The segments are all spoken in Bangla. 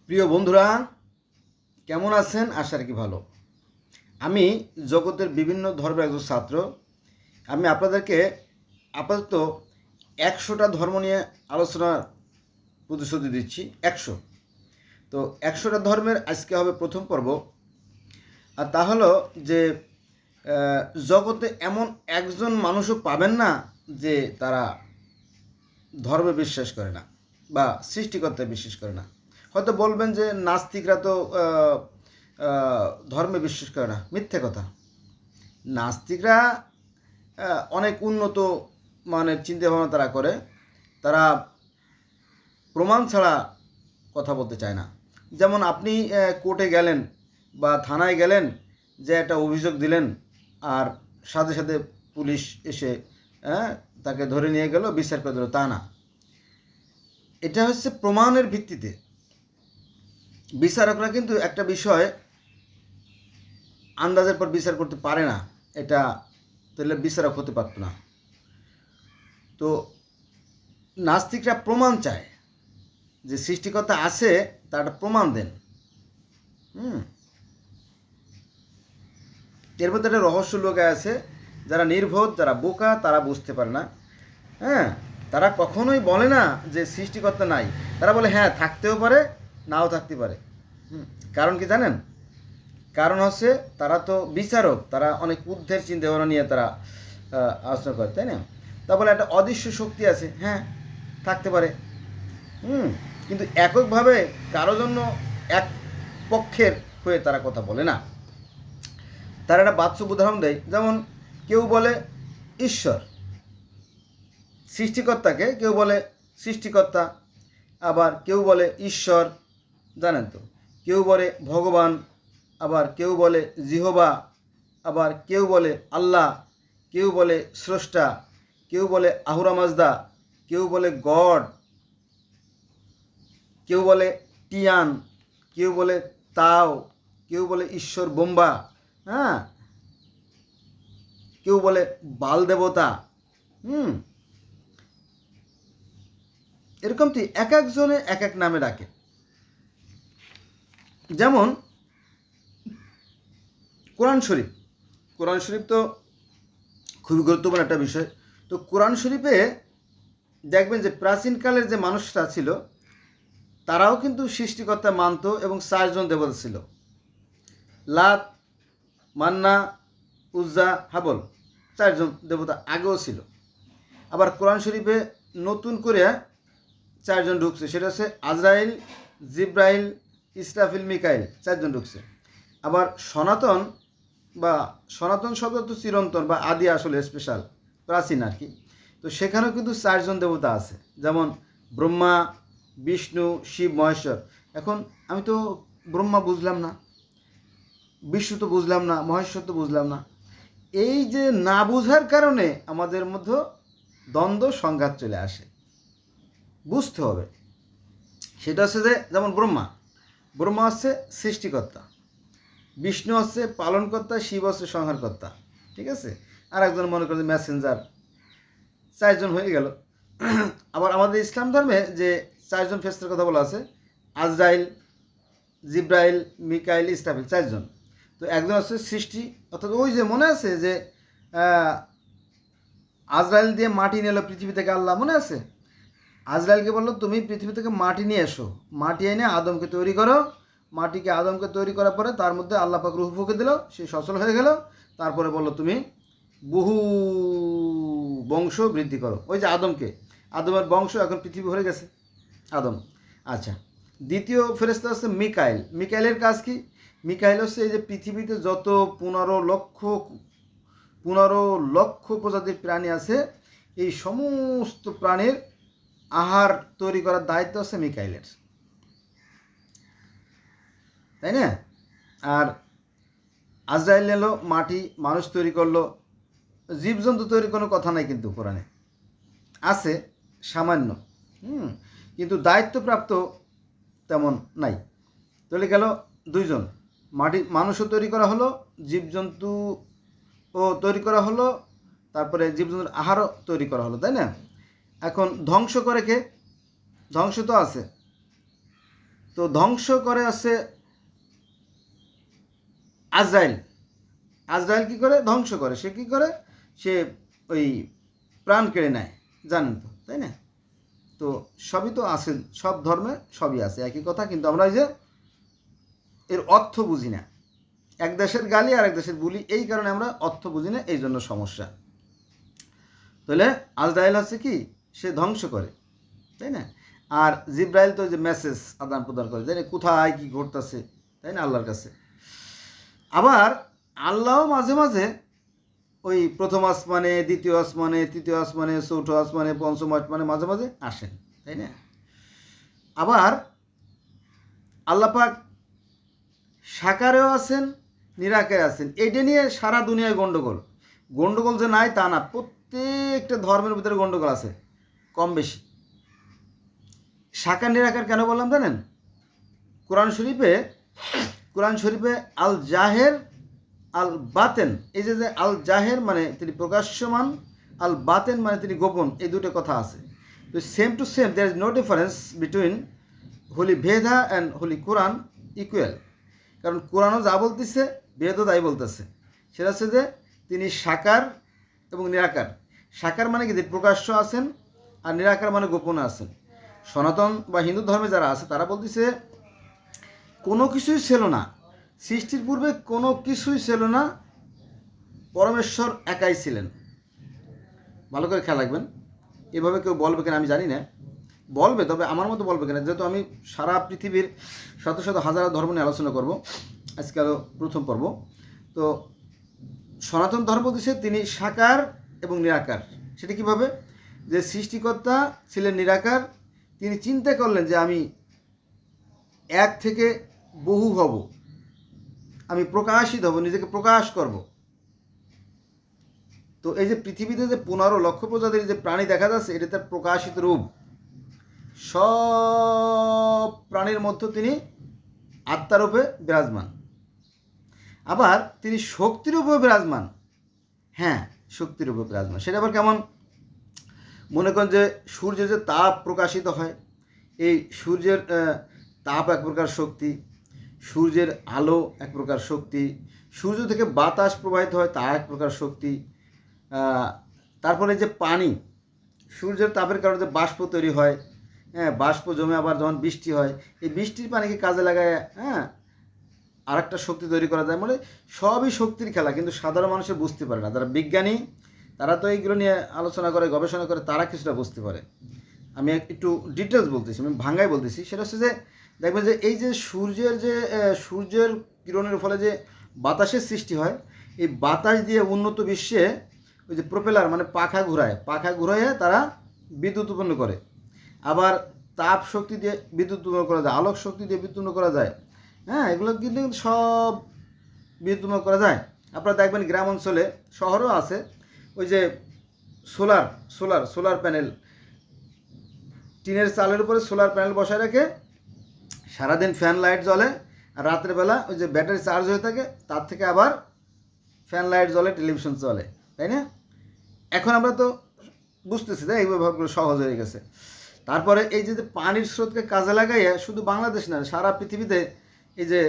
প্রিয় বন্ধুরা, কেমন আছেন? আশা রাখি ভালো। আমি জগতের বিভিন্ন ধর্মের একজন ছাত্র। আমি আপনাদেরকে আপাতত ১০০টা ধর্ম নিয়ে আলোচনার প্রতিশ্রুতি দিচ্ছি। ১০০। তো ১০০টা ধর্মের আজকে হবে প্রথম পর্ব। আর তা হলো যে জগতে এমন একজন মানুষও পাবেন না যে তারা ধর্মে বিশ্বাস করে না বা সৃষ্টিকর্তায় বিশ্বাস করে না। হয়তো বলবেন যে নাস্তিকরা তো ধর্মে বিশ্বাস করে না। মিথ্যে কথা। নাস্তিকরা অনেক উন্নত মানের চিন্তাভাবনা তারা করে। তারা প্রমাণ ছাড়া কথা বলতে চায় না। যেমন আপনি কোর্টে গেলেন বা থানায় গেলেন, যে একটা অভিযোগ দিলেন, আর সাথে সাথে পুলিশ এসে তাকে ধরে নিয়ে গেল, বিচার করে দিল, তা না। এটা হচ্ছে প্রমাণের ভিত্তিতে। বিচারকরা কিন্তু একটা বিষয় আন্দাজের পর বিচার করতে পারে না। এটা তাহলে বিচারক হতে পারত না। তো নাস্তিকরা প্রমাণ চায়, যে সৃষ্টিকর্তা আছে তার একটা প্রমাণ দেন। এর মধ্যে একটা রহস্য লুকায় আছে। যারা নির্বোধ, যারা বোকা, তারা বুঝতে পারে না। তারা কখনোই বলে না যে সৃষ্টিকর্তা নাই। তারা বলে হ্যাঁ থাকতেও পারে, নাও থাকতে পারে। কারণ কি জানেন? কারণ হচ্ছে তারা তো বিচারক, তারা অনেক ঊর্ধ্বের চিন্তাভাবনা নিয়ে তারা আলোচনা করে, তাই না? তা বলে একটা অদৃশ্য শক্তি আছে, হ্যাঁ থাকতে পারে। কিন্তু এককভাবে কারো জন্য এক পক্ষের হয়ে তারা কথা বলে না। তারা একটা বাস্তব উদাহরণ দেয়। যেমন কেউ বলে ঈশ্বর, সৃষ্টিকর্তাকে কেউ বলে সৃষ্টিকর্তা, আবার কেউ বলে ঈশ্বর, জানেন তো। কেউ বলে ভগবান, আবার কেউ বলে জিহোবা, আবার কেউ বলে আল্লাহ, কেউ বলে স্রষ্টা, কেউ বলে আহুরা মাজদা, কেউ বলে গড, কেউ বলে টিয়ান, কেউ বলে তাও, কেউ বলে ঈশ্বর বোম্বা, কেউ বলে বাল দেবতা। এরকম তো এক একজনে এক এক নামে ডাকে। যেমন কোরআন শরীফ। কোরআন শরীফ তো খুবই গুরুত্বপূর্ণ একটা বিষয়। তো কোরআন শরীফে দেখবেন যে প্রাচীনকালের যে মানুষরা ছিল, তারাও কিন্তু সৃষ্টিকর্তা মানত এবং 4জন দেবতা ছিল। লাত, মান্না, উজ্জা, হাবল, 4জন দেবতা আগেও ছিল। আবার কোরআন শরীফে নতুন করে 4জন ঢুকছে, সেটা হচ্ছে আজরাইল, জিব্রাইল, ইসরাফিল, মিকাইল, 4জন ঢুকছে। আবার সনাতন শব্দ তো চিরন্তন বা আদি, আসলে স্পেশাল প্রাচীন আর কি। তো সেখানেও কিন্তু 4জন দেবতা আছে, যেমন ব্রহ্মা, বিষ্ণু, শিব, মহেশ্বর। এখন আমি তো ব্রহ্মা বুঝলাম না, বিষ্ণু তো বুঝলাম না, মহেশ্বর তো বুঝলাম না। এই যে না বুঝার কারণে আমাদের মধ্যে দ্বন্দ্ব সংঘাত চলে আসে। বুঝতে হবে। সেটা হচ্ছে যে যেমন ব্রহ্মা হচ্ছে সৃষ্টিকর্তা, বিষ্ণু হচ্ছে পালনকর্তা, শিব হচ্ছে সংহারকর্তা, ঠিক আছে? আর একজন মনে করেন মেসেঞ্জার। 4জন হয়ে গেল। আবার আমাদের ইসলাম ধর্মে যে 4জন ফেরেশতার কথা বলা আছে, আজরাইল, জিব্রাইল, মিকাইল, ইসরাফিল, 4জন। তো একজন হচ্ছে সৃষ্টি, অর্থাৎ ওই যে মনে আছে যে আজরাইল দিয়ে মাটি নিয়ে এলো পৃথিবী থেকে আল্লাহ, মনে আছে? আজরাইলকে বললো তুমি পৃথিবী থেকে মাটি নিয়ে এসো, মাটি এনে আদমকে তৈরি করো। আদমকে তৈরি করার পরে তার মধ্যে আল্লাহ পাক রূহ ফুঁকে দিল, সে সচল হয়ে গেল। তারপরে বললো তুমি বহু বংশ বৃদ্ধি করো। ওই যে আদমের বংশ এখন পৃথিবী ভরে গেছে, আদম। আচ্ছা, দ্বিতীয় ফেরেশতা হচ্ছে মিকাইলের কাজ কি? মিকাইল হচ্ছে এই যে পৃথিবীতে যত 15 লক্ষ প্রজাতির প্রাণী আছে, এই সমস্ত প্রাণীর আহার তৈরি করার দায়িত্ব হচ্ছে মিকাইলের, তাই না? আর আজরাইল এলো, মাটি মানুষ তৈরি করলো। জীবজন্তু তৈরি কোনো কথা নাই কিন্তু কোরআনে, আছে সামান্য, কিন্তু দায়িত্বপ্রাপ্ত তেমন নাই। চলে গেল 2জন। মানুষও তৈরি করা হলো, জীবজন্তু ও তৈরি করা হলো, তারপরে জীবজন্তুর আহারও তৈরি করা হলো, তাই না? এখন ধ্বংস করে কে? ধ্বংস তো আছে, তো ধ্বংস করে আছে আজরাইল। আজরাইল কী করে ধ্বংস করে? সে কী করে? সে ওই প্রাণ কেড়ে নেয়, জানেন তো, তাই না? তো সবই তো আছে, সব ধর্মে সবই আছে, একই কথা। কিন্তু আমরা ওই যে এর অর্থ বুঝি না, এক দেশের গালি আর এক দেশের বুলি, এই কারণে আমরা অর্থ বুঝি না, এই জন্য সমস্যা। তাহলে আজরাইল হচ্ছে কি? সে ধ্বংস করে, তাই না? আর জিব্রাইল তো যে মেসেজ আদান প্রদান করে, তাই না? কোথায় কী ঘটতেছে, তাই না, আল্লাহর কাছে। আবার আল্লাহও মাঝে মাঝে ওই প্রথম আসমানে, দ্বিতীয় আসমানে, তৃতীয় আসমানে, চৌথ আসমানে, পঞ্চম আসমানে মাঝে মাঝে আসেন, তাই না? আবার আল্লাহ পাক সাকারেও আছেন, নিরাকারে আছেন। এইটা নিয়ে সারা দুনিয়ায় গণ্ডগোল। গণ্ডগোল যে নাই তা না, প্রত্যেকটা ধর্মের ভিতরে গণ্ডগোল আছে কম বেশি। সাকার নিরাকার কেন বললাম জানেন? কোরআন শরীফে আল জাহের আল বাতেন, এই যে আল জাহের মানে তিনি প্রকাশ্যমান, আল বাতেন মানে তিনি গোপন, এই দুটো কথা আছে। তো same to same, there is no difference between holy Veda and Holi Quran equal. কারণ কোরআনও যা বলতেছে বেদও তাই বলতেছে। সেটা হচ্ছে যে তিনি সাকার এবং নিরাকার। সাকার মানে কি? প্রকাশ্য আছেন, আর নিরাকার মানে গোপনে আছেন। সনাতন বা হিন্দু ধর্মে যারা আছে তারা বলতেছে কোনো কিছুই ছিল না, সৃষ্টির পূর্বে কোনো কিছুই ছিল না, পরমেশ্বর একাই ছিলেন। ভালো করে খেয়াল রাখবেন। এভাবে কেউ বলবে কিনা আমি জানি না, বলবে, তবে আমার মতো বলবে কিনা, যেহেতু আমি সারা পৃথিবীর শত শত হাজার ধর্ম নিয়ে আলোচনা করব, আজকে আরও প্রথম পর্ব। তো সনাতন ধর্ম বলতেছে তিনি সাকার এবং নিরাকার। সেটা কীভাবে? যে সৃষ্টিকর্তা ছিলেন নিরাকার, তিনি চিন্তা করলেন যে আমি এক থেকে বহু হব, আমি প্রকাশিত হব, নিজেকে প্রকাশ করব। তো এই যে পৃথিবীতে যে 15 লক্ষ প্রজাতির যে প্রাণী দেখা যাচ্ছে, এটা তার প্রকাশিত রূপ। সব প্রাণীর মধ্যে তিনি আত্মারূপে বিরাজমান। আবার তিনি শক্তিরূপে বিরাজমান। হ্যাঁ, শক্তিরূপে বিরাজমান। সেটা আবার কেমন? মনে করেন যে সূর্যের যে তাপ প্রকাশিত হয়, এই সূর্যের তাপ এক প্রকার শক্তি, সূর্যের আলো এক প্রকার শক্তি, সূর্য থেকে বাতাস প্রবাহিত হয় তা এক প্রকার শক্তি। তারপরে যে পানি, সূর্যের তাপের কারণে যে বাষ্প তৈরি হয়, হ্যাঁ, বাষ্প জমে আবার যখন বৃষ্টি হয়, এই বৃষ্টির পানিকে কাজে লাগায় আর একটা শক্তি তৈরি করা যায়। মানে সবই শক্তির খেলা, কিন্তু সাধারণ মানুষের বুঝতে পারে না। যারা বিজ্ঞানী তারা তো এইগুলো নিয়ে আলোচনা করে, গবেষণা করে, তারা কিছুটা বুঝতে পারে। আমি একটু ডিটেলস বলতেছি, আমি ভাঙ্গাই বলতেছি। সেটা হচ্ছে যে দেখবেন যে এই যে সূর্যের কিরণের ফলে যে বাতাসের সৃষ্টি হয়, এই বাতাস দিয়ে উন্নত বিশ্বে ওই যে প্রোপেলার মানে পাখা ঘুরায় তারা বিদ্যুৎ উৎপন্ন করে। আবার তাপ শক্তি দিয়ে বিদ্যুৎ উৎপন্ন করা যায়, আলোক শক্তি দিয়ে বিদ্যুৎ উৎপন্ন করা যায়। হ্যাঁ, এগুলো কিন্তু সব বিদ্যুৎ উৎপন্ন করা যায়। আপনারা দেখবেন গ্রাম অঞ্চলে, শহরেও আছে, ওই যে সোলার প্যানেল, টিনের চালের উপরে সোলার প্যানেল বসায় রেখে সারাদিন ফ্যান লাইট জ্বলে, আর রাত্রেবেলা ওই যে ব্যাটারি চার্জ হয়ে থাকে, তার থেকে আবার ফ্যান লাইট জ্বলে, টেলিভিশন চলে, তাই না? এখন আমরা তো বুঝতেছি যে এই ব্যাপারগুলো সহজ হয়ে গেছে। তারপরে এই যে পানির স্রোতকে কাজে লাগাইয়া শুধু বাংলাদেশ না, সারা পৃথিবীতে এই যে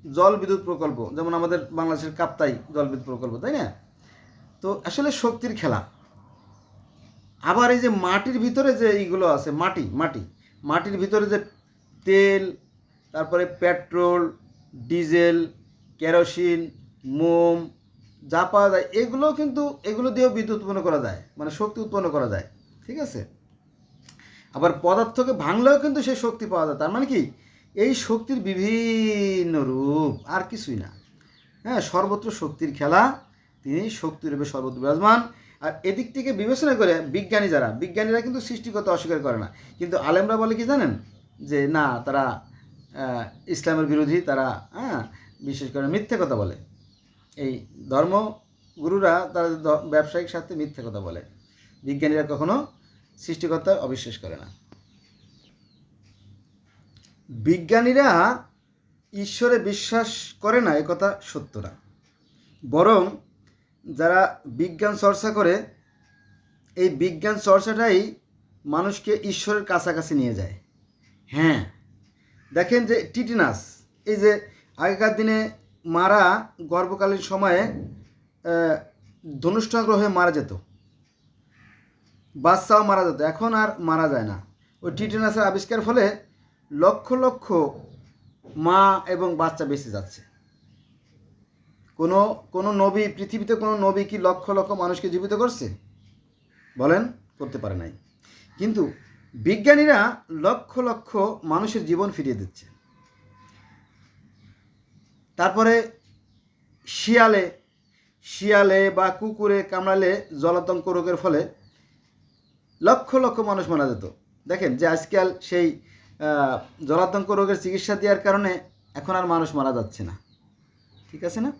জল বিদ্যুৎ প্রকল্প, যেমন আমাদের বাংলাদেশের কাপ্তাই জল বিদ্যুৎ প্রকল্প, তাই না? তো আসলে শক্তির খেলা। আবার এই যে মাটির ভিতরে যে এইগুলো আছে, মাটির ভিতরে যে তেল, তারপরে পেট্রোল, ডিজেল, কেরোসিন, মোম যা পাওয়া যায়, এগুলো দিয়েও বিদ্যুৎ উৎপন্ন করা যায়, মানে শক্তি উৎপন্ন করা যায়, ঠিক আছে? আবার পদার্থকে ভাঙলেও কিন্তু সেই শক্তি পাওয়া যায়। তার মানে কি? এই শক্তির বিভিন্ন রূপ, আর কিছুই না। হ্যাঁ, সর্বত্র শক্তির খেলা, তিনি শক্তিরূপে সর্বত্র বিরাজমান। আর এদিক থেকে বিবেচনা করে বিজ্ঞানীরা কিন্তু সৃষ্টিকর্তা অস্বীকার করে না, কিন্তু আলেমরা বলে কি জানেন? যে না, তারা ইসলামের বিরোধী, তারা বিশেষ করে মিথ্যে কথা বলে। এই ধর্মগুরুরা তারা ব্যবসায়িক স্বার্থে মিথ্যে কথা বলে। বিজ্ঞানীরা কখনো সৃষ্টিকর্তা অবিশ্বাস করে না। বিজ্ঞানীরা ঈশ্বরে বিশ্বাস করে না, এ কথা সত্য না। বরং যারা বিজ্ঞান চর্চা করে, এই বিজ্ঞান চর্চাটাই মানুষকে ঈশ্বরের কাছাকাছি নিয়ে যায়। হ্যাঁ, দেখেন যে টিটেনাস, এই যে আগেকার দিনে মারা গর্ভকালীন সময়ে ধনুষ্টঙ্গ হয়ে মারা যেত, বাচ্চাও মারা যেত, এখন আর মারা যায় না। ওই টিটেনাসের আবিষ্কার ফলে লক্ষ লক্ষ মা এবং বাচ্চা বেঁচে যাচ্ছে। কোনো নবী, পৃথিবীতে কোনো নবী কি লক্ষ লক্ষ মানুষকে জীবিত করছে? বলেন, করতে পারে নাই। কিন্তু বিজ্ঞানীরা লক্ষ লক্ষ মানুষের জীবন ফিরিয়ে দিচ্ছে। তারপরে শিয়ালে বা কুকুরে কামড়ালে জলাতঙ্ক রোগের ফলে লক্ষ লক্ষ মানুষ মারা যেত। দেখেন যে আজকাল সেই জলাতঙ্ক রোগের চিকিৎসা দেওয়ার কারণে এখন আর মানুষ মারা যাচ্ছে না। ঠিক আছে না?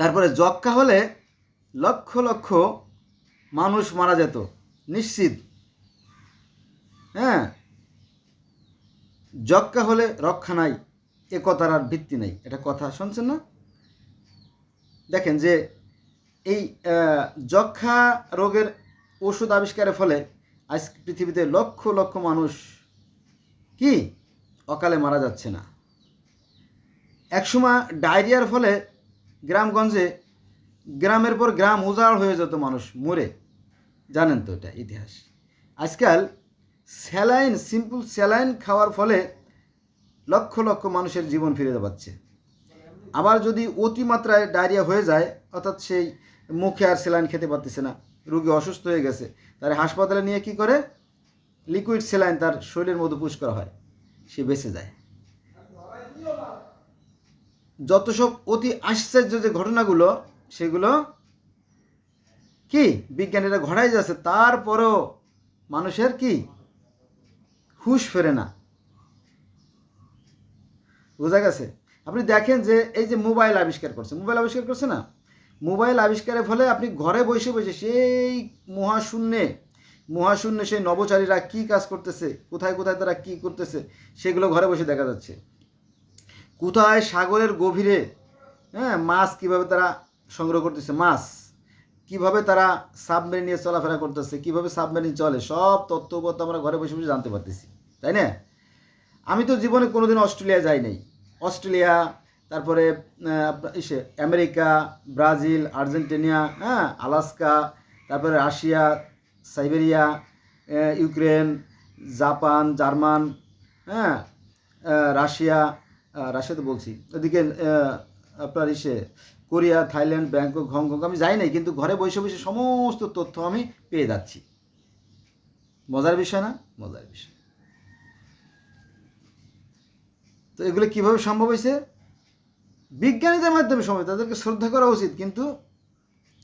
তারপরে যক্ষ্মা হলে লক্ষ লক্ষ মানুষ মারা যেত নিশ্চিত। হ্যাঁ, যক্ষ্মা হলে রক্ষা নাই, এ কথার আর ভিত্তি নাই। এটা কথা শুনছেন না? দেখেন যে এই যক্ষ্মা রোগের ওষুধ আবিষ্কারের ফলে আজ পৃথিবীতে লক্ষ লক্ষ মানুষ কি অকালে মারা যাচ্ছে না। একসময় ডায়রিয়ার ফলে গ্রামগঞ্জে গ্রামের পর গ্রাম উজাড় হয়ে যেত, মানুষ মরে। জানেন তো এটা ইতিহাস। আজকাল সিম্পল স্যালাইন খাওয়ার ফলে লক্ষ লক্ষ মানুষের জীবন ফিরে যাচ্ছে। আবার যদি অতিমাত্রায় ডায়রিয়া হয়ে যায়, অর্থাৎ সেই মুখে আর স্যালাইন খেতে পারতেছে না, রোগী অসুস্থ হয়ে গেছে, তার হাসপাতালে নিয়ে কি করে লিকুইড স্যালাইন তার শরীরের মধ্যে পুশ করা হয়, সে বেঁচে যায়। যত সব অতি আশ্চর্য যে ঘটনাগুলো, সেগুলো কি বিজ্ঞানীরা ঘটাই যাচ্ছে, তারপরেও মানুষের কি হুঁশ ফেরে না। বোঝা গেছে? আপনি দেখেন যে এই যে মোবাইল আবিষ্কার করছে না, মোবাইল আবিষ্কারের ফলে আপনি ঘরে বসে বসে সেই মহাশূন্যে সেই নভোচারীরা কি কাজ করতেছে, কোথায় কোথায় তারা কি করতেছে, সেগুলো ঘরে বসে দেখা যাচ্ছে। কোথায় সাগরের গভীরে মাছ কিভাবে তারা সংগ্রহ করতেছে, মাছ কিভাবে তারা সাবমেরিন নিয়ে চলাফেরা করতেছে, কিভাবে সাবমেরিন চলে, সব তথ্যপত্র আমরা ঘরে বসে বসে জানতে পারতেছি, তাই না? আমি তো জীবনে কোনোদিন অস্ট্রেলিয়া যাই নাই। অস্ট্রেলিয়া, তারপরে আমেরিকা, ব্রাজিল, আর্জেন্টিনা, আলাস্কা, তারপরে Russia, Siberia, Ukraine, Japan, German, Russia তো বলছি, ওদিকে আপনার কোরিয়া, থাইল্যান্ড, ব্যাংকক, হংকং আমি যাই নাই, কিন্তু ঘরে বসে বসে সমস্ত তথ্য আমি পেয়ে যাচ্ছি। মজার বিষয় না? মজার বিষয়। তো এগুলো কিভাবে সম্ভব হয়েছে? বিজ্ঞানীদের মাধ্যমে সম্ভব। তাদেরকে শ্রদ্ধা করা উচিত, কিন্তু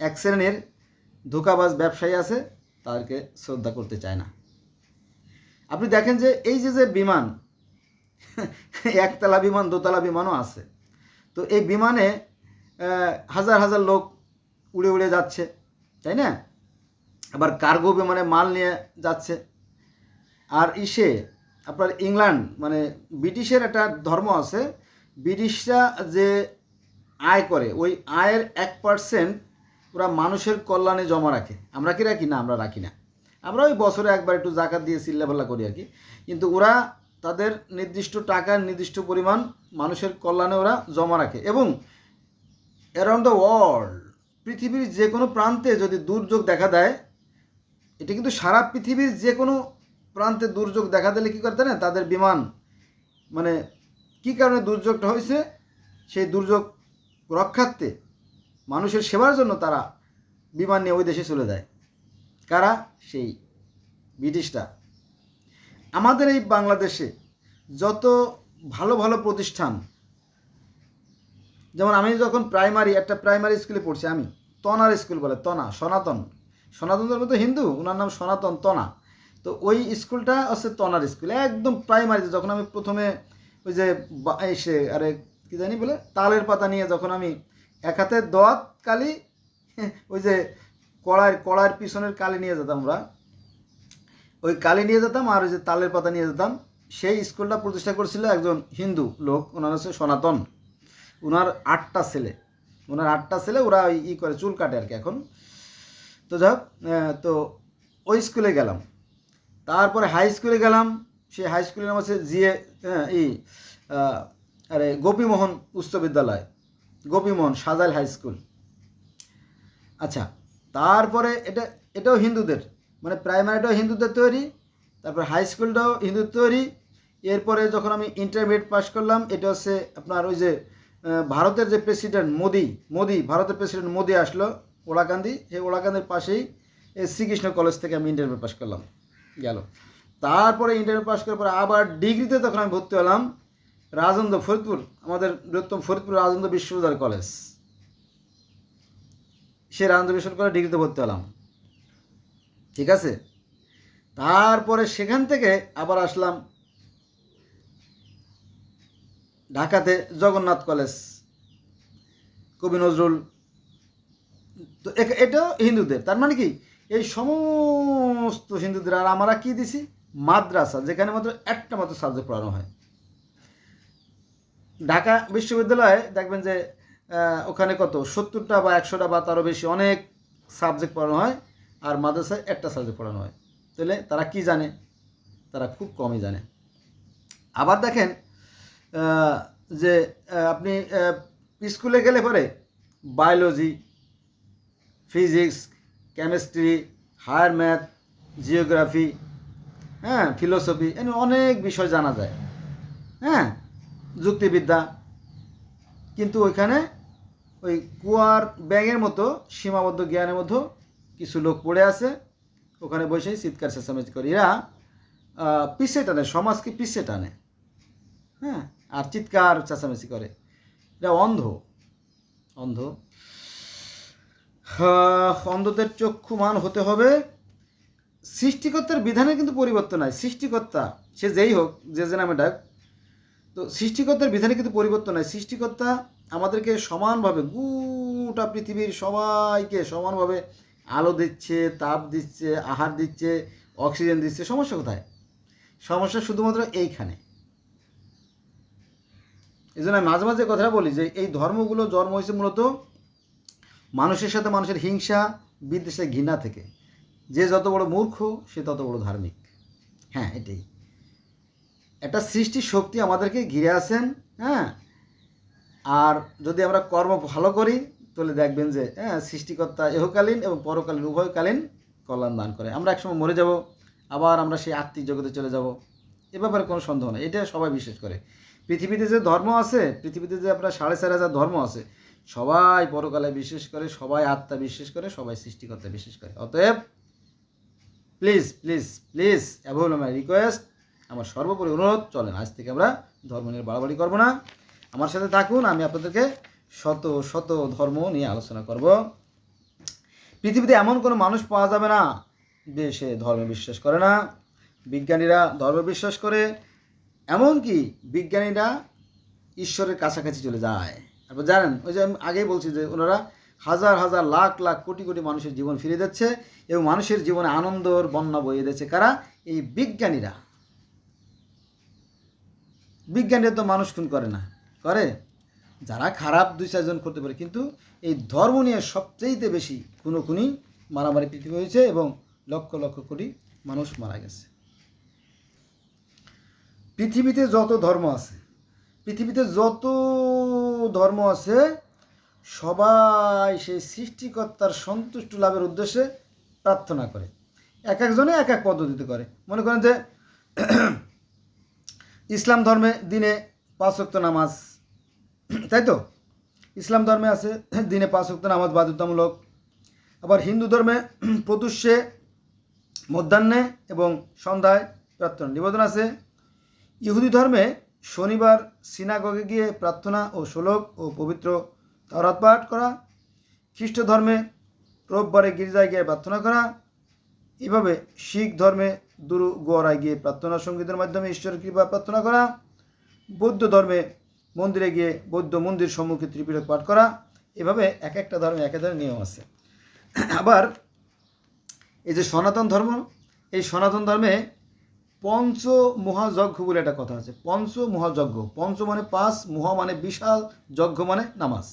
এক শ্রেণীর ধোঁকাবাজ ব্যবসায়ী আছে, তাদেরকে শ্রদ্ধা করতে চায় না। আপনি দেখেন যে এই যে বিমান, একতলা বিমান, দোতলা বিমানও আছে। তো এই বিমানে হাজার হাজার লোক উড়ে উড়ে যাচ্ছে, তাই না? আবার কার্গো বিমানে মাল নিয়ে যাচ্ছে। আর আপনার ইংল্যান্ড, মানে ব্রিটিশের একটা ধর্ম আছে, ব্রিটিশরা যে আয় করে, ওই আয়ের 1% ওরা মানুষের কল্যাণে জমা রাখে। আমরা কি রাখি না? আমরা রাখি না। আমরা ওই বছরে একবার একটু জাকাত দিয়ে চিল্লাপাল্লা করি আর কি, কিন্তু ওরা তাদের নির্দিষ্ট টাকার নির্দিষ্ট পরিমাণ মানুষের কল্যাণে ওরা জমা রাখে। এবং অ্যারাউন্ড দ্য ওয়ার্ল্ড, পৃথিবীর যে কোনো প্রান্তে যদি দুর্যোগ দেখা দেয়, এটা কিন্তু সারা পৃথিবীর যে কোনো প্রান্তে দুর্যোগ দেখা দিলে কী করতে না, তাদের বিমান, মানে কী কারণে দুর্যোগটা হয়েছে, সেই দুর্যোগ রক্ষার্থে মানুষের সেবার জন্য তারা বিমান নিয়ে ওই দেশে চলে যায়। কারা? সেই ব্রিটিশরা। আমাদের এই বাংলাদেশে যত ভালো ভালো প্রতিষ্ঠান, যেমন আমি যখন একটা প্রাইমারি স্কুলে পড়ছি, আমি তনার স্কুল বলে, সনাতন ধর্ম তো হিন্দু, ওনার নাম সনাতন তনা। তো ওই স্কুলটা হচ্ছে তনার স্কুল। একদম প্রাইমারিতে যখন আমি প্রথমে ওই যে আরে কি জানি বলে তালের পাতা নিয়ে যখন আমি এক হাতে দোয়াত কালি, ওই যে কড়াইয়ের পিছনের কালি নিয়ে যেতাম, আমরা ওই কালি নিয়ে যেতাম আর ওই যে তালের পাতা নিয়ে যেতাম। সেই স্কুলটা প্রতিষ্ঠা করেছিল একজন হিন্দু লোক, ওনার হচ্ছে সনাতন। ওনার 8টা ছেলে, ওরা ওই করে চুল কাটে আর কি এখন। তো যাক, তো ওই স্কুলে গেলাম। তারপরে হাই স্কুলে গেলাম, সেই হাই স্কুলের নাম আছে জিএ আরে গোপীমোহন উচ্চ বিদ্যালয়, গোপীমোহন সাজাইল হাই স্কুল। আচ্ছা, তারপরে এটাও হিন্দুদের, মানে প্রাইমারিটাও হিন্দুদের তৈরি, তারপর হাই স্কুলটাও হিন্দুদের তৈরি। এরপরে যখন আমি ইন্টারমিডিয়েট পাস করলাম, এটা হচ্ছে আপনার ওই যে ভারতের যে প্রেসিডেন্ট মোদি ভারতের প্রেসিডেন্ট মোদি আসলো ওলাকান্দি, সেই ওলাকান্দির পাশেই এই শ্রীকৃষ্ণ কলেজ থেকে আমি ইন্টারমিডিয়েট পাস করলাম গেল। তারপরে ইন্টারমিডিয়েট পাস করার পরে আবার ডিগ্রিতে তখন আমি ভর্তি হলাম রাজেন্দ্র ফরিদপুর, আমাদের বৃহত্তম ফরিদপুর রাজেন্দ্র বিশ্ববিদ্যালয় কলেজ, সে রাজেন্দ্র বিশ্ববিদ্যালয় ডিগ্রিতে ভর্তি হলাম। ঠিক আছে, তারপরে সেখান থেকে আবার আসলাম ঢাকাতে জগন্নাথ কলেজ, কবি নজরুল। তো এটাও হিন্দুদের, তার মানে কি এই সমস্ত হিন্দুদের। আর আমরা কি দিছি? মাদ্রাসা, যেখানে মাত্র একটা মাত্র সাবজেক্ট পড়ানো হয়। ঢাকা বিশ্ববিদ্যালয়ে দেখবেন যে ওখানে কত 70টা বা 100টা বা তারও বেশি অনেক সাবজেক্ট পড়ানো হয়, আর মাদ্রাসায় একটা সাবজেক্ট পড়ানো হয়। তাহলে তারা কি জানে? তারা খুব কমই জানে। আবার দেখেন যে আপনি স্কুলে গেলে পরে biology, physics, chemistry, higher math, geography, হ্যাঁ, ফিলোসফি, এমন অনেক বিষয় জানা যায়, হ্যাঁ, যুক্তিবিদ্যা। কিন্তু ওইখানে ওই কুয়ার ব্যাঙের মতো সীমাবদ্ধ জ্ঞানের মধ্যে কিছু লোক পড়ে আছে, ওখানে বসেই চিৎকার চেঁচামেচি করে। এরা পিছে টানে, সমাজকে পিছে টানে, হ্যাঁ, আর চিৎকার চেঁচামেচি করে। এরা অন্ধ। অন্ধদের চক্ষুমান হতে হবে। সৃষ্টিকর্তার বিধানে কিন্তু পরিবর্তন নাই। সৃষ্টিকর্তা সে যেই হোক, যে নামে ডাক, তো সৃষ্টিকর্তার বিধানে কিন্তু পরিবর্তন নাই। সৃষ্টিকর্তা আমাদেরকে সমানভাবে, গোটা পৃথিবীর সবাইকে সমানভাবে আলো দিচ্ছে, তাপ দিচ্ছে, আহার দিচ্ছে, অক্সিজেন দিচ্ছে। সমস্যা কোথায়? সমস্যা শুধুমাত্র এইখানে। এই জন্য আমি মাঝে মাঝে কথা বলি যে এই ধর্মগুলো জন্ম হয়েছে মূলত মানুষের সাথে মানুষের হিংসা, বিদ্বেষে, ঘৃণা থেকে। যে যত বড় মূর্খ সে তত বড় ধার্মিক। হ্যাঁ, এটাই একটা সৃষ্টির শক্তি আমাদেরকে ঘিরে আছেন, হ্যাঁ। আর যদি আমরা কর্ম ভালো করি তাহলে দেখবেন যে হ্যাঁ, সৃষ্টিকর্তা ইহকালীন এবং পরকালীন উভয়কালীন কল্যাণ দান করে। আমরা একসময় মরে যাব, আবার আমরা সেই আত্মিক জগতে চলে যাব, এ ব্যাপারে কোনো সন্দেহ নেই। এটা সবাই বিশ্বাস করে। পৃথিবীতে যে ধর্ম আছে, পৃথিবীতে যে আপনার 4,500 ধর্ম আছে, সবাই পরকালে বিশ্বাস করে, সবাই আত্মা বিশ্বাস করে, সবাই সৃষ্টিকর্তা বিশ্বাস করে। অতএব please please please avoid my request, আমার সর্বোপরি অনুরোধ, চলেন আজ থেকে আমরা ধর্ম নিয়ে বাড়াবাড়ি করবো না। আমার সাথে থাকুন, আমি আপনাদেরকে শত শত ধর্ম নিয়ে আলোচনা করব। পৃথিবীতে এমন কোনো মানুষ পাওয়া যাবে না যে সে ধর্মে বিশ্বাস করে না। বিজ্ঞানীরা ধর্মে বিশ্বাস করে, এমনকি বিজ্ঞানীরা ঈশ্বরের কাছাকাছি চলে যায়। তারপর জানেন, ওই যে আমি আগেই বলছি যে ওনারা হাজার হাজার লাখ লাখ কোটি কোটি মানুষের জীবন ফিরে দিচ্ছে এবং মানুষের জীবনে আনন্দর বন্যা বইয়ে দিচ্ছে। কারা? এই বিজ্ঞানীরা। বিজ্ঞানীরা তো মানুষ খুন করে না, করে যারা খারাপ 2-4 জন করতে পারে। কিন্তু এই ধর্ম নিয়ে সবচেয়ে বেশি খুনোখুনি, মারামারি পৃথিবী হয়েছে এবং লক্ষ লক্ষ কোটি মানুষ মারা গেছে। পৃথিবীতে যত ধর্ম আছে সবাই সেই সৃষ্টিকর্তার সন্তুষ্ট লাভের উদ্দেশ্যে প্রার্থনা করে। এক একজনে এক এক পদ্ধতিতে করে। মনে করেন যে ইসলাম ধর্মে দিনে 5 ওয়াক্ত নামাজ, তাই তো? ইসলাম ধর্মে আছে দিনে 5 ওয়াক্ত নামাজ বাধ্যতামূলক। আবার হিন্দু ধর্মে প্রত্যুষে, মধ্যাহ্নে এবং সন্ধ্যায় প্রার্থনা নিবেদন আছে। ইহুদি ধর্মে শনিবার সিনাগগে গিয়ে প্রার্থনা ও শ্লোক ও পবিত্র তাওরাত পাঠ করা। খ্রিস্ট ধর্মে রোববারে গির্জায় গিয়ে প্রার্থনা করা। এভাবে শিখ ধর্মে গুরুদ্বারায় গিয়ে প্রার্থনা সঙ্গীতের মাধ্যমে ঈশ্বরের কৃপা প্রার্থনা করা। বৌদ্ধ ধর্মে মন্দিরে গিয়ে বৌদ্ধ মন্দির সম্মুখে ত্রিপিটক পাঠ করা। এভাবে এক একটা ধর্মে এক এক ধরনের নিয়ম আছে। আবার এই যে সনাতন ধর্ম, এই সনাতন ধর্মে পঞ্চ মহাযজ্ঞ বলে একটা কথা আছে। পঞ্চ মহাযজ্ঞ, পঞ্চ মানে 5, মহা মানে বিশাল, যজ্ঞ মানে নামাজ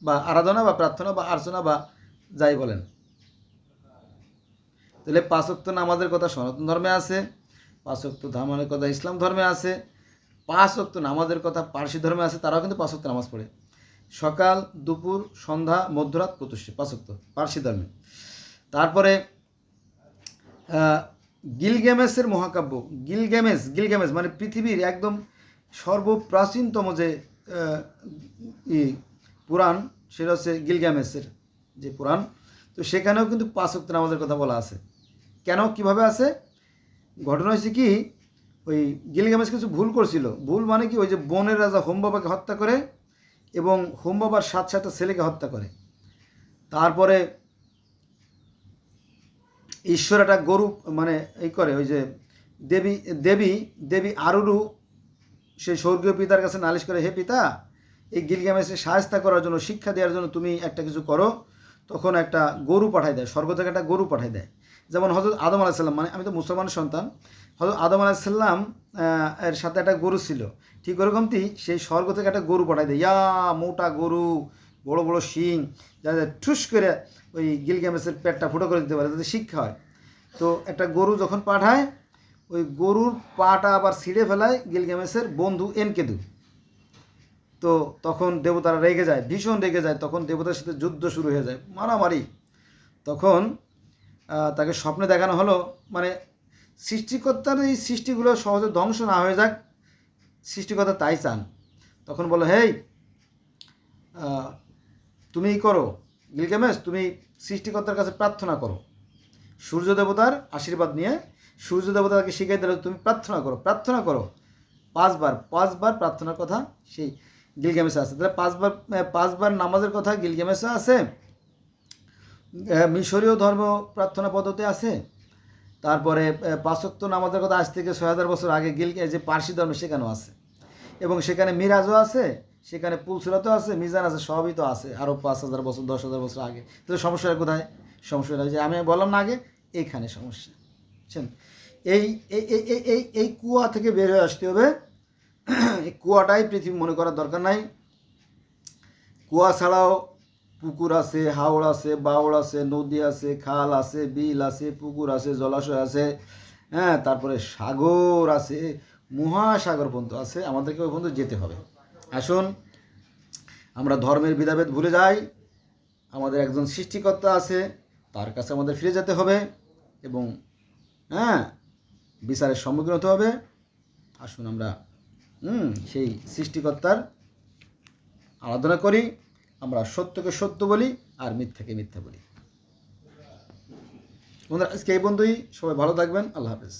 বা আরাধনা বা প্রার্থনা বা আর্চনা বা যাই বলেন। তাহলে 5 ওয়াক্ত নামাজের কথা সনাতন ধর্মে আছে। 5 ওয়াক্ত নামাজের কথা ইসলাম ধর্মে আছে, 5 ওয়াক্ত নামাজের কথা পার্সি ধর্মে আছে, তারাও কিন্তু 5 ওয়াক্ত নামাজ পড়ে। সকাল, দুপুর, সন্ধ্যা, মধ্যরাত, প্রত্যুষে 5 ওয়াক্ত পার্সি ধর্মে। তারপরে গিলগেমেসের মহাকাব্য, গিলগেমেস মানে পৃথিবীর একদম সর্বপ্রাচীনতম যে পুরাণ, সেটা হচ্ছে গিলগেমেসের যে পুরাণ। তো সেখানেও কিন্তু 5 ওয়াক্ত নামাজের কথা বলা আছে। কেন, কিভাবে আছে? ঘটনা হয়েছে কি, ওই গিলগামেশ কিছু ভুল করছিল। ভুল মানে কি, ওই যে বনের রাজা হোম বাবাকে হত্যা করে এবং হোম বাবার 7 ছেলেকে হত্যা করে। তারপরে ঈশ্বর একটা গরু মানে এই করে, ওই যে দেবী দেবী দেবী আরুরু সেই স্বর্গীয় পিতার কাছে নালিশ করে, হে পিতা, এই গিলগামেশকে সাহায্য করার জন্য, শিক্ষা দেওয়ার জন্য তুমি একটা কিছু করো। তখন একটা গরু পাঠায় দেয়, স্বর্গ থেকে একটা গরু পাঠায় দেয়। যেমন হযরত আদম আলাইসাল্লাম, মানে আমি তো মুসলমানের সন্তান, হযরত আদম আলাইসাল্লাম এর সাথে একটা গরু ছিল। ঠিক ওরকমটি সেই স্বর্গ থেকে একটা গরু পাঠায় দেয়, ইয়া মোটা গরু, বড় বড় শিং, যাতে ঠুস করে ওই গিলগামেশের পেটটা ফুটো করে দিতে পারে, যাতে শিক্ষা হয়। তো একটা গরু যখন পাঠায়, ওই গরুর পাটা আবার ছিঁড়ে ফেলায় গিলগামেশের বন্ধু এনকেদু। তো তখন দেবতারা রেগে যায়, ভীষণ রেগে যায়। তখন দেবতার সাথে যুদ্ধ শুরু হয়ে যায়, মারামারি। তখন তাকে স্বপ্নে দেখানো হলো, মানে সৃষ্টিকর্তার এই সৃষ্টিগুলো সহজে ধ্বংস না হয়ে যাক, সৃষ্টিকর্তা তাই চান। তখন বলো, হেই তুমি করো গিলগামেশ, তুমি সৃষ্টিকর্তার কাছে প্রার্থনা করো। সূর্য দেবতার আশীর্বাদ নিয়ে সূর্য দেবতাকে শিখিয়ে দিল, তুমি প্রার্থনা করো, প্রার্থনা করো 5 বার প্রার্থনার কথা সেই গিলগামেশে আছে। তাহলে 5 বার নামাজের কথা গিলগামেশে আছে, মিশরীয় ধর্ম প্রার্থনা পদ্ধতি আছে। তারপরে 5 ওয়াক্ত নামাজের কথা আজ থেকে 6000 বছর আগে যে পার্সি ধর্ম, সেখানেও আছে। এবং সেখানে মিরাজও আছে, সেখানে পুলসিরাতও আছে, মিজান আছে, সবই তো আছে আরও 5000 বছর 10,000 বছর আগে। তাহলে সমস্যাটা কোথায়? সমস্যাটা যে আমি বললাম না আগে, এইখানে সমস্যা, বুঝছেন? এই এই এই এই এই কুয়া থেকে বের হয়ে আসতে হবে। এই কুয়াটাই পৃথিবী মনে করার দরকার নাই। কুয়া ছাড়াও পুকুর আছে, হাওড় আছে, বাওড় আছে, নদী আছে, খাল আছে, বিল আছে, পুকুর আছে, জলাশয় আছে, হ্যাঁ, তারপরে সাগর আছে, মহাসাগর পর্যন্ত আছে। আমাদেরকে ওই পর্যন্ত যেতে হবে। আসুন আমরা ধর্মের ভেদাভেদ ভুলে যাই। আমাদের একজন সৃষ্টিকর্তা আছে, তার কাছে আমাদের ফিরে যেতে হবে এবং হ্যাঁ, বিচারের সম্মুখীন হতে হবে। আসুন আমরা সেই সৃষ্টিকর্তার আরাধনা করি। আমরা সত্যকে সত্য বলি আর মিথ্যাকে মিথ্যা বলি। বন্ধুরা, আজকে এই বন্ধুই, সবাই ভালো থাকবেন। আল্লাহ হাফেজ।